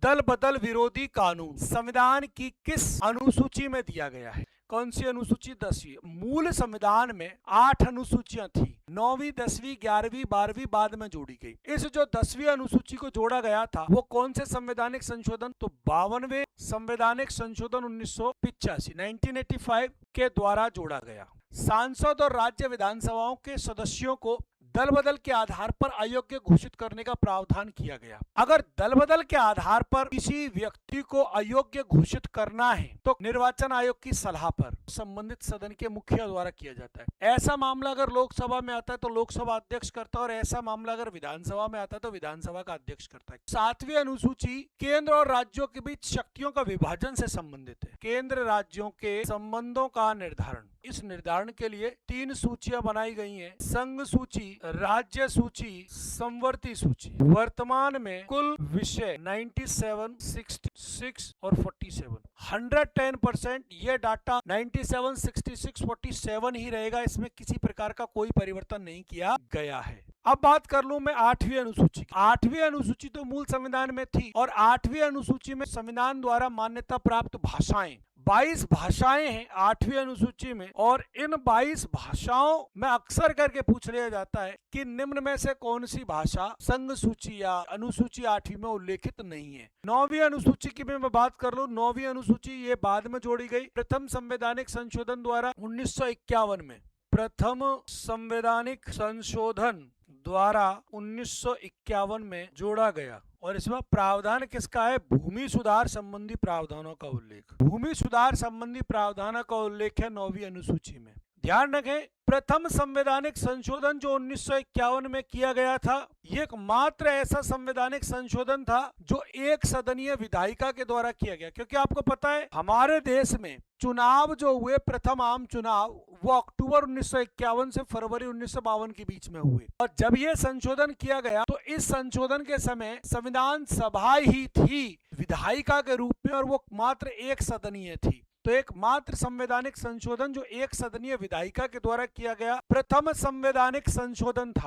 दल बदल विरोधी कानून संविधान की किस अनुसूची में दिया गया है? कौन सी अनुसूची? 10वीं। मूल संविधान में 8 अनुसूचियां थी, 9वीं, 10वीं, 11वीं, 12वीं बाद में जोड़ी गई। इस जो 10वीं अनुसूची को जोड़ा गया था वो कौन से संवैधानिक संशोधन? तो 52वें संवैधानिक संशोधन 1985 के द्वारा जोड़ा गया। सांसद और राज्य विधानसभाओं के सदस्यों को दल बदल के आधार पर अयोग्य घोषित करने का प्रावधान किया गया। अगर दल बदल के आधार पर किसी व्यक्ति को अयोग्य घोषित करना है तो निर्वाचन आयोग की सलाह पर संबंधित सदन के मुखिया द्वारा किया जाता है। ऐसा मामला अगर लोकसभा में आता है तो लोकसभा अध्यक्ष करता है, और ऐसा मामला अगर विधानसभा में आता है तो विधानसभा का अध्यक्ष करता है। 7वीं अनुसूची केंद्र और राज्यों के बीच शक्तियों का विभाजन से संबंधित है। केंद्र राज्यों के संबंधों का निर्धारण, इस निर्धारण के लिए 3 सूचियां बनाई गई हैं: संघ सूची, राज्य सूची, समवर्ती सूची। वर्तमान में कुल विषय 97, 66 और 47, 110% ये डाटा 97, 66, 47 ही रहेगा। इसमें किसी प्रकार का कोई परिवर्तन नहीं किया गया है। अब बात कर लूं मैं 8वीं अनुसूची की। 8वीं अनुसूची तो मूल संविधान में थी, और 8वीं अनुसूची में संविधान द्वारा मान्यता प्राप्त भाषाएं 22 भाषाएं हैं 8वीं अनुसूची में, और इन 22 भाषाओं में अक्सर करके पूछ लिया जाता है कि निम्न में से कौन सी भाषा संघ सूची या अनुसूची 8वीं में उल्लेखित नहीं है। 9वीं अनुसूची की मैं बात कर लूं, 9वीं अनुसूची ये बाद में जोड़ी गई प्रथम संवैधानिक संशोधन द्वारा 1951 में। प्रथम संवैधानिक संशोधन द्वारा 1951 में जोड़ा गया, और इसमें प्रावधान किसका है? भूमि सुधार संबंधी प्रावधानों का उल्लेख। भूमि सुधार संबंधी प्रावधानों का उल्लेख है 9वीं अनुसूची में। ध्यान रखें, प्रथम संवैधानिक संशोधन जो 1951 में किया गया था, ये एकमात्र ऐसा संवैधानिक संशोधन था जो एक सदनीय विधायिका के द्वारा किया गया। क्योंकि आपको पता है हमारे देश में चुनाव जो हुए, प्रथम आम चुनाव, वो अक्टूबर 1951 से फरवरी 1952 के बीच में हुए। और जब ये संशोधन किया गया तो इस संशोधन के समय संविधान सभा ही थी विधायिका के रूप में, और वो मात्र एक सदनीय थी। तो एक मात्र संवैधानिक संशोधन जो एक सदनीय विधायिका के द्वारा किया गया प्रथम संवैधानिक संशोधन था।